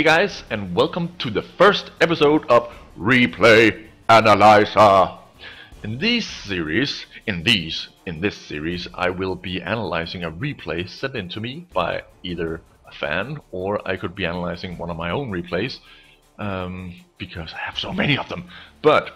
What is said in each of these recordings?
Hey guys, and welcome to the first episode of Replay Analyzer. In this series, I will be analyzing a replay sent in to me by either a fan, or I could be analyzing one of my own replays, because I have so many of them. But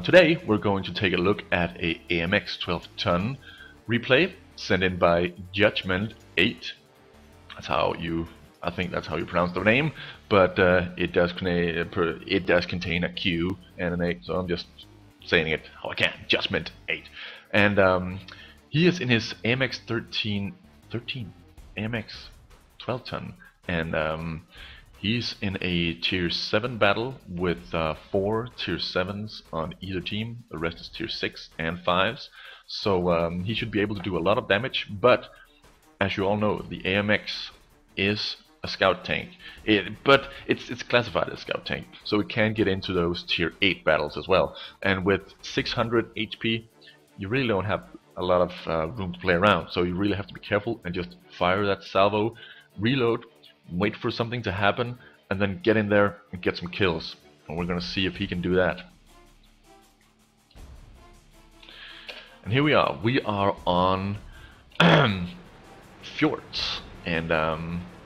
today we're going to take a look at a AMX12t replay sent in by Judgment8. I think that's how you pronounce the name, but it does contain a Q and an 8, so I'm just saying it how I can. Judgment8, and he is in his AMX12t, and he's in a tier 7 battle with 4 tier 7s on either team. The rest is tier 6 and 5s, so he should be able to do a lot of damage. But as you all know, the AMX is a scout tank, but it's classified as scout tank, so it can get into those tier 8 battles as well. And with 600 HP, you really don't have a lot of room to play around, so you really have to be careful and just fire that salvo, reload, wait for something to happen, and then get in there and get some kills. And we're gonna see if he can do that. And here we are on Fjords, and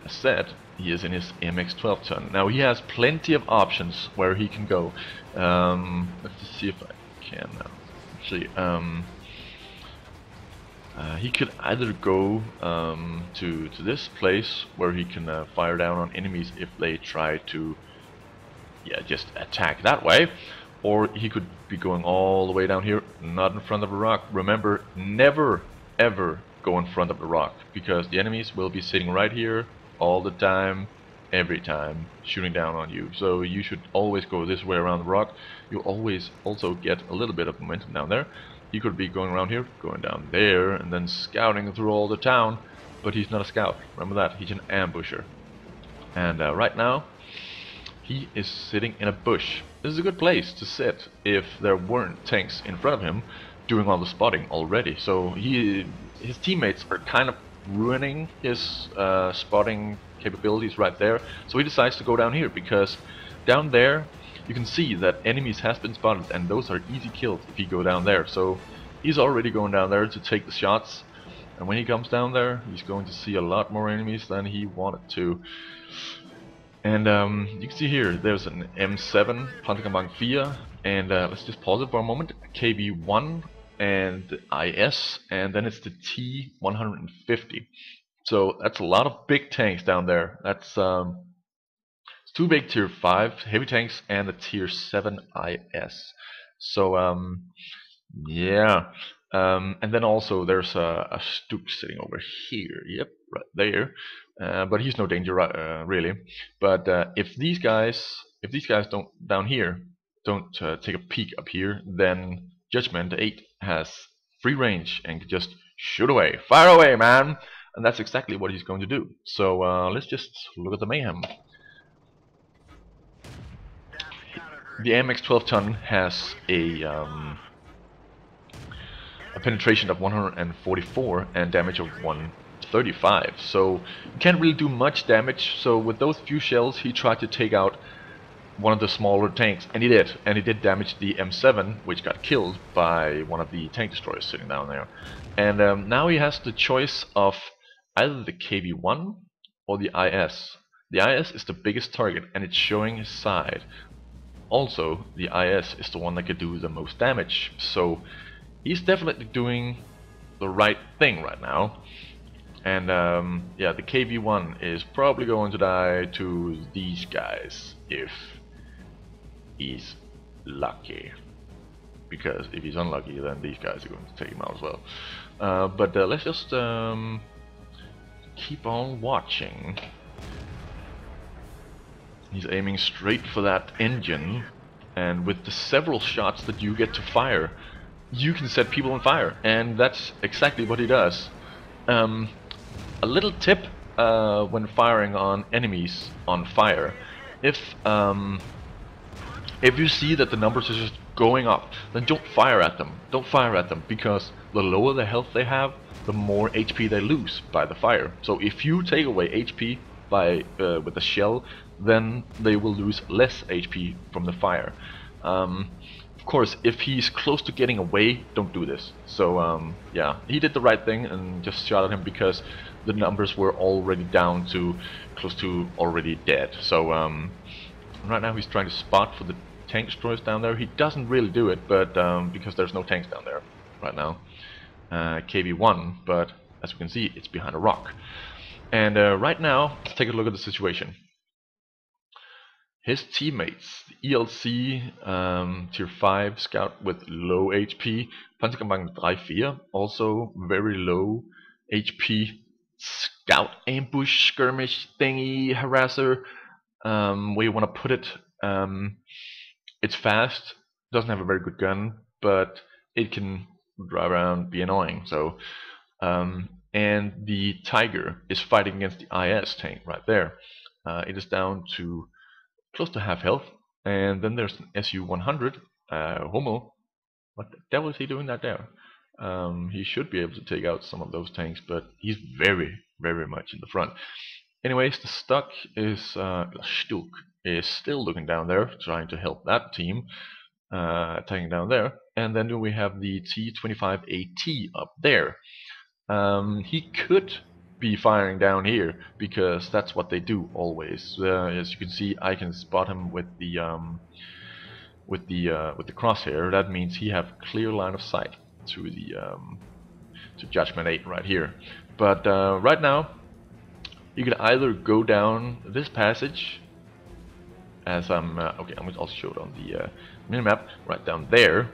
as said, he is in his AMX12t. Now he has plenty of options where he can go. Let's just see if I can actually. He could either go to this place where he can fire down on enemies if they try to, just attack that way, or he could be going all the way down here, not in front of a rock. Remember, never ever go in front of the rock, because the enemies will be sitting right here all the time, every time, shooting down on you. So you should always go this way around the rock. You'll always also get a little bit of momentum down there. He could be going around here, going down there, and then scouting through all the town, but he's not a scout. Remember that, he's an ambusher. And right now he is sitting in a bush. This is a good place to sit if there weren't tanks in front of him doing all the spotting already. So his teammates are kind of ruining his spotting capabilities right there. So he decides to go down here, because down there you can see that enemies has been spotted, and those are easy kills if you go down there. So he's already going down there to take the shots, and when he comes down there, he's going to see a lot more enemies than he wanted to. And you can see here there's an M7 Panzerkampfwagen 4, and let's just pause it for a moment. KB1 and IS, and then it's the T150. So that's a lot of big tanks down there. That's 2 big tier 5 heavy tanks and a tier 7 IS. So and then also there's a Stook sitting over here. Yep, right there. But he's no danger, really. But if these guys don't down here don't take a peek up here, then Judgment8 has free range and can just shoot away, fire away, man. And that's exactly what he's going to do. So let's just look at the mayhem. The AMX12t has a penetration of 144 and damage of 135. So you can't really do much damage. So with those few shells, he tried to take out one of the smaller tanks, and he did damage the M7, which got killed by one of the tank destroyers sitting down there. And now he has the choice of either the KB1 or the IS. The IS is the biggest target, and it's showing his side. Also, the IS is the one that could do the most damage, so he's definitely doing the right thing right now. And the KB1 is probably going to die to these guys if he's lucky, because if he's unlucky, then these guys are going to take him out as well. But let's just keep on watching. He's aiming straight for that engine, and with the several shots that you get to fire, you can set people on fire, and that's exactly what he does. A little tip when firing on enemies on fire: if you see that the numbers are just going up, then don't fire at them. Don't fire at them, because the lower the health they have, the more HP they lose by the fire. So if you take away HP by with a shell, then they will lose less HP from the fire. Of course, if he's close to getting away, don't do this. So yeah, he did the right thing and just shot at him because the numbers were already down to close to already dead. So right now he's trying to spot for the tank destroyers down there. He doesn't really do it, but because there's no tanks down there right now. KV1, but as we can see, it's behind a rock. And right now, let's take a look at the situation. His teammates, the ELC tier 5 scout with low HP, Panzerkampfwagen 3-4, also very low HP scout ambush skirmish thingy harasser, where you want to put it. It's fast, doesn't have a very good gun, but it can drive around, be annoying. So and the Tiger is fighting against the IS tank right there. It is down to close to half health, and then there's an SU-100 Hummel. What the devil is he doing that there? He should be able to take out some of those tanks, but he's very much in the front. Anyways, the Stuck is Lildeucedeuce is still looking down there, trying to help that team, attacking down there. And then we have the T-25AT up there. He could be firing down here because that's what they do always. As you can see, I can spot him with the crosshair. That means he have clear line of sight to the to Judgment 8 right here. But right now, you could either go down this passage, as I'm okay. I'm going to also show it on the minimap right down there.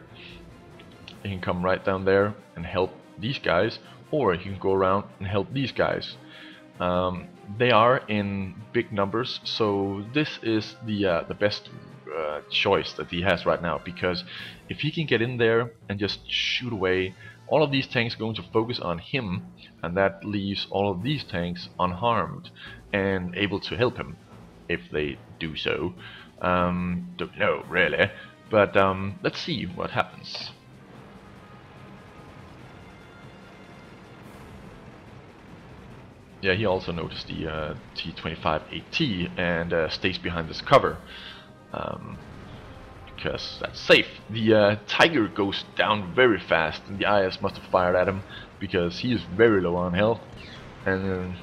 You can come right down there and help these guys, or you can go around and help these guys. They are in big numbers, so this is the best choice that he has right now, because if he can get in there and just shoot away, all of these tanks are going to focus on him, and that leaves all of these tanks unharmed and able to help him if they do so. Don't know really, but let's see what happens. Yeah, he also noticed the T-25AT and stays behind this cover, because that's safe. The Tiger goes down very fast, and the IS must have fired at him because he is very low on health. And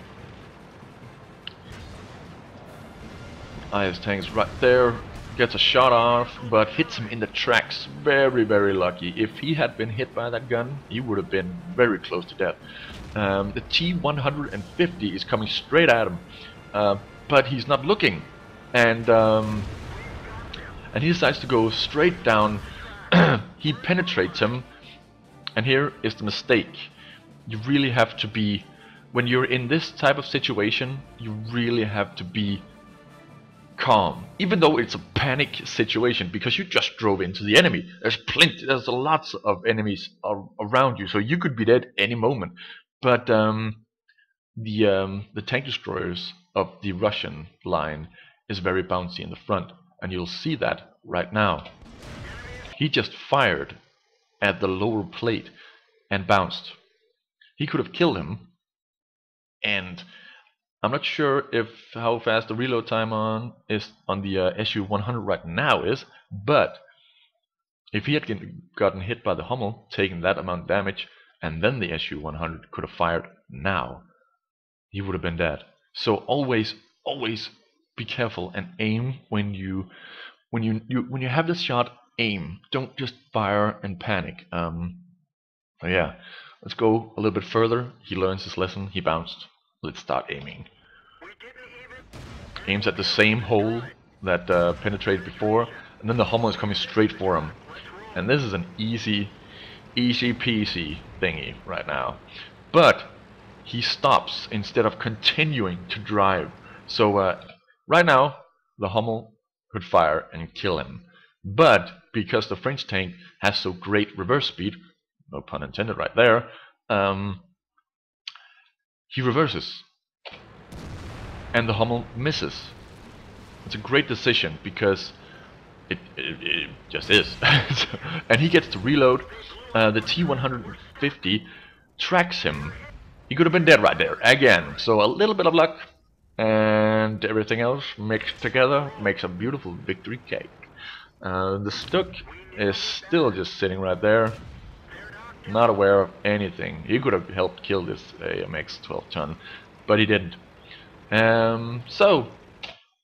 IS tank is right there, gets a shot off, but hits him in the tracks. Very lucky. If he had been hit by that gun, he would have been very close to death. The T-150 is coming straight at him, but he's not looking, and he decides to go straight down. He penetrates him, and here is the mistake. You really have to be, when you're in this type of situation, you really have to be calm, even though it's a panic situation, because you just drove into the enemy. There's lots of enemies around you, so you could be dead any moment. But the tank destroyers of the Russian line is very bouncy in the front, and you'll see that right now. He just fired at the lower plate and bounced. He could have killed him, and I'm not sure if how fast the reload time on the SU-100 right now is, but if he had gotten hit by the Hummel, taken that amount of damage, and then the SU-100 could have fired now, he would have been dead. So always be careful and aim when you have this shot. Aim. Don't just fire and panic. Yeah, let's go a little bit further. He learns his lesson. He bounced. Let's start aiming. Aims at the same hole that penetrated before, and then the Hummel is coming straight for him. And this is an easy peasy thingy right now. But he stops instead of continuing to drive. So right now the Hummel could fire and kill him. But because the French tank has so great reverse speed, no pun intended right there, he reverses. And the Hummel misses. It's a great decision because it just is. And he gets to reload. The T-150 tracks him. He could have been dead right there again. So a little bit of luck, and everything else mixed together makes a beautiful victory cake. The Stuck is still just sitting right there, not aware of anything. He could have helped kill this AMX12t, but he didn't. So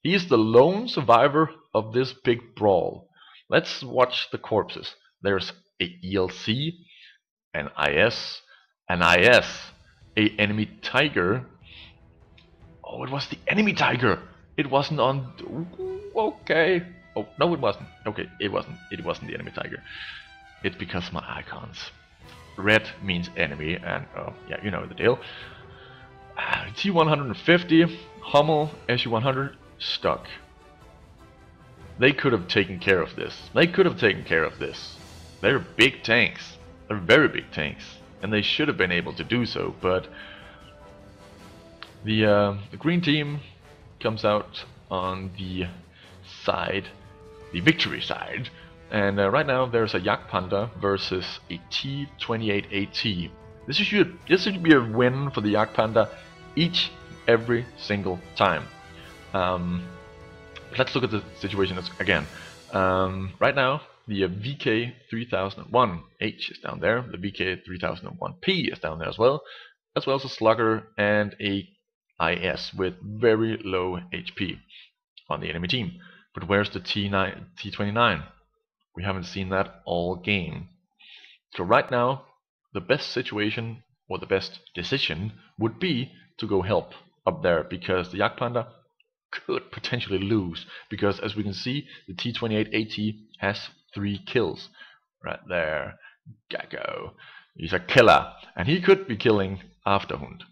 he's the lone survivor of this big brawl. Let's watch the corpses. There's a ELC, an IS, an IS, a enemy tiger. Oh, it was the enemy tiger. It wasn't on. Ooh, okay. Oh no, it wasn't. Okay, it wasn't. It wasn't the enemy tiger. It's because of my icons. Red means enemy, and yeah, you know the deal. T150, Hummel, SU100, Stuck. They could have taken care of this. They could have taken care of this. They're big tanks. They're very big tanks, and they should have been able to do so. But the green team comes out on the side, the victory side, and right now there's a Yak Panda versus a T28AT. This should be a win for the Yak Panda every single time. Let's look at the situation again. Right now, the VK3001H is down there. The VK3001P is down there as well as a Slugger and a IS with very low HP on the enemy team. But where's the T29? We haven't seen that all game. So right now, the best situation or the best decision would be to go help up there, because the Yak Panda could potentially lose, because as we can see, the T28AT has 3 kills right there. Gecko, he's a killer, and he could be killing Afterhund.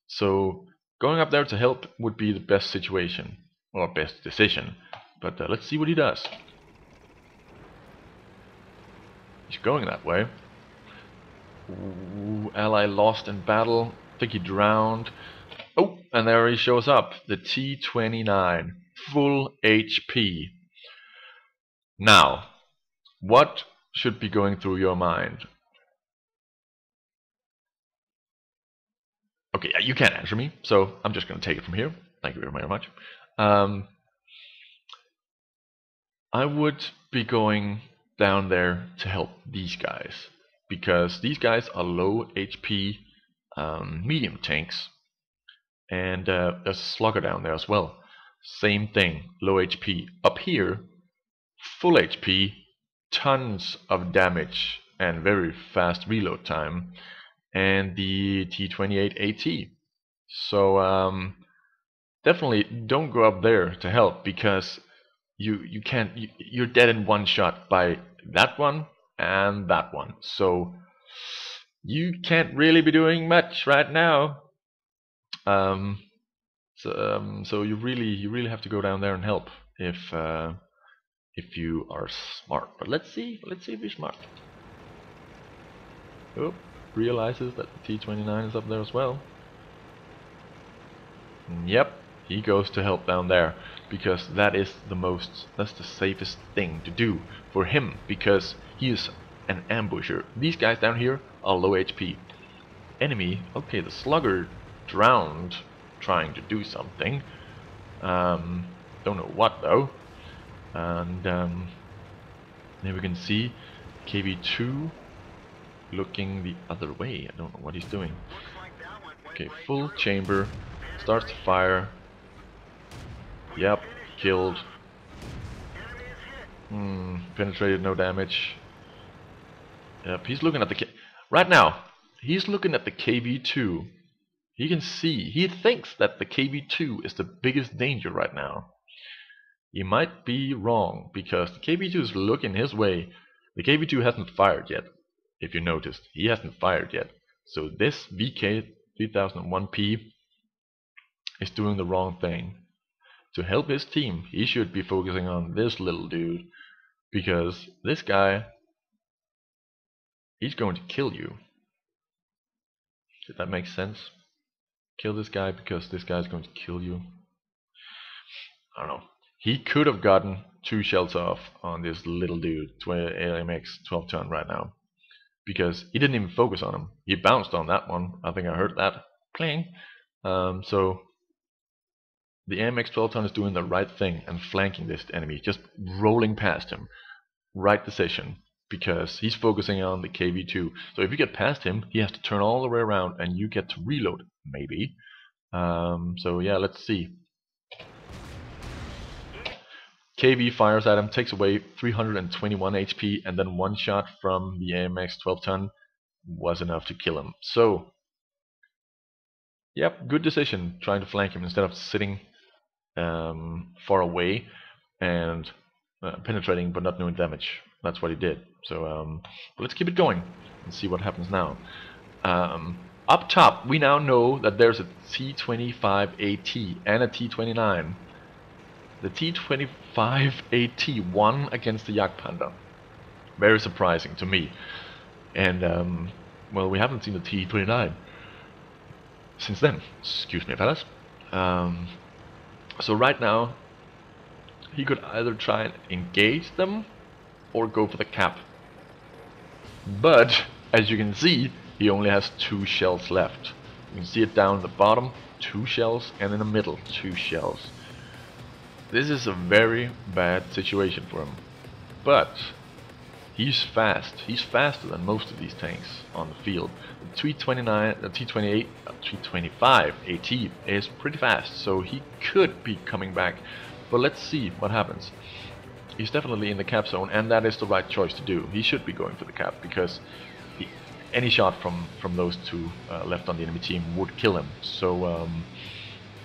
So going up there to help would be the best situation or best decision. But let's see what he does. He's going that way. Ooh, ally lost in battle. I think he drowned. Oh, and there he shows up. The T29, full HP. Now, what should be going through your mind? Okay, you can't answer me, so I'm just going to take it from here. Thank you very much. I would be going down there to help these guys, because these guys are low HP medium tanks, and there's a Slugger down there as well. Same thing, low HP. Up here, full HP, tons of damage and very fast reload time, and the T28AT. So definitely don't go up there to help, because you can't, you're dead in one shot by that one and that one. So you can't really be doing much right now. So you really have to go down there and help if you are smart. But let's see if you're smart. Oh, realizes that the T29 is up there as well. Yep, he goes to help down there, because that's the safest thing to do for him, because he is an ambusher. These guys down here are low HP. Enemy, okay, the Slugger drowned trying to do something. Don't know what though. And there we can see KB2 looking the other way. I don't know what he's doing. Okay, full chamber. Starts to fire. Yep, killed. Penetrated, no damage. Yep, he's looking at the right now. He's looking at the KB2. He can see. He thinks that the KB2 is the biggest danger right now. He might be wrong, because the KB2 is looking his way. The KB2 hasn't fired yet. If you noticed, he hasn't fired yet. So this VK3001P is doing the wrong thing. To help his team, he should be focusing on this little dude, because this guy, he's going to kill you. Did that make sense? Kill this guy because this guy's going to kill you. I don't know. He could have gotten 2 shells off on this little dude, AMX12t right now, because he didn't even focus on him. He bounced on that one. I think I heard that clang. So the AMX12t is doing the right thing and flanking this enemy, just rolling past him. Right decision, because he's focusing on the KV2. So if you get past him, he has to turn all the way around and you get to reload, maybe. So yeah, let's see. KV fires at him, takes away 321 HP, and then one shot from the AMX12t was enough to kill him. So, yep, good decision trying to flank him instead of sitting far away and penetrating but not doing damage. That's what he did. So let's keep it going and see what happens now. Up top, we now know that there's a T25AT and a T29. The T25AT won against the Yak Panda. Very surprising to me. And well, we haven't seen the T29 since then. Excuse me, fellas. So right now, he could either try and engage them or go for the cap. But as you can see, he only has 2 shells left. You can see it down at the bottom, 2 shells, and in the middle, 2 shells. This is a very bad situation for him. But he's fast. He's faster than most of these tanks on the field. The T29, the T28, T25 AT is pretty fast, so he could be coming back. But let's see what happens. He's definitely in the cap zone, and that is the right choice to do. He should be going for the cap, because any shot from those 2 left on the enemy team would kill him. So,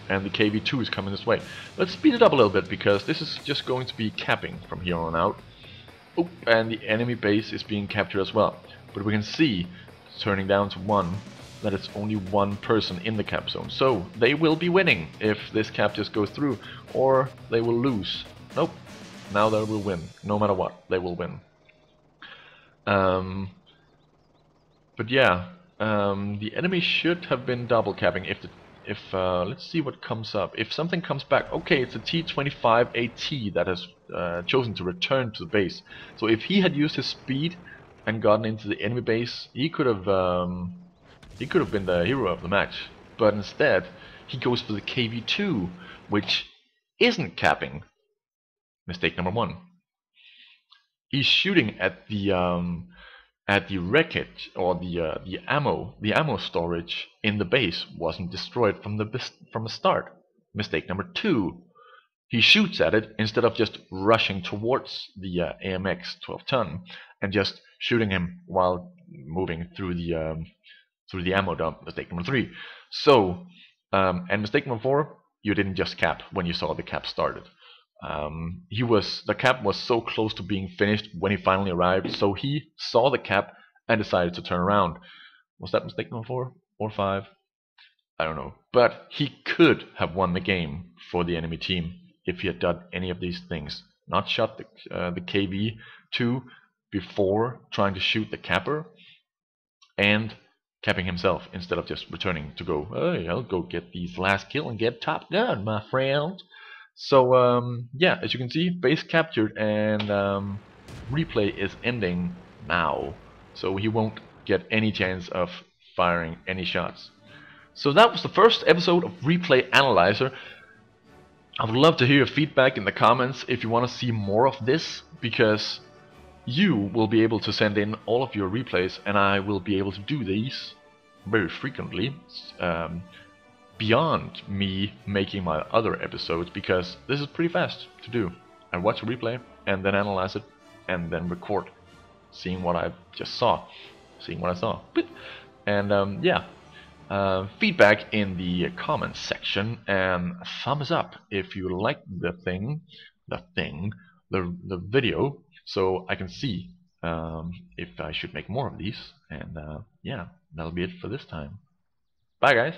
and the KV2 is coming this way. Let's speed it up a little bit, because this is just going to be capping from here on out. Oh, and the enemy base is being captured as well. But we can see, turning down to 1, that it's only 1 person in the cap zone. So they will be winning if this cap just goes through, or they will lose. Nope. Now they will win. No matter what, they will win. But yeah, the enemy should have been double capping if let's see what comes up. If something comes back, okay, it's a T25AT that has chosen to return to the base. So if he had used his speed and gotten into the enemy base, he could have been the hero of the match. But instead, he goes for the KV2, which isn't capping. Mistake number 1. He's shooting at the wreckage, or the ammo storage in the base wasn't destroyed from the start. Mistake number 2. He shoots at it instead of just rushing towards the AMX12t and just shooting him while moving through the ammo dump. Mistake number 3. So, and mistake number 4. You didn't just cap when you saw the cap started. The cap was so close to being finished when he finally arrived, so he saw the cap and decided to turn around. Was that mistake number 4 or 5? I don't know. But he could have won the game for the enemy team if he had done any of these things. Not shot the KV2 before trying to shoot the capper, and capping himself instead of just returning to go, hey, I'll go get these last kill and get top gun, my friend. So yeah, as you can see, base captured, and replay is ending now. So he won't get any chance of firing any shots. So that was the first episode of Replay Analyzer. I would love to hear your feedback in the comments if you want to see more of this, because you will be able to send in all of your replays, and I will be able to do these very frequently. Beyond me making my other episodes, because this is pretty fast to do. I watch a replay and then analyze it and then record, seeing what I just saw, seeing what I saw. And yeah, feedback in the comments section, and thumbs up if you like the video, so I can see if I should make more of these. And yeah, that'll be it for this time. Bye, guys.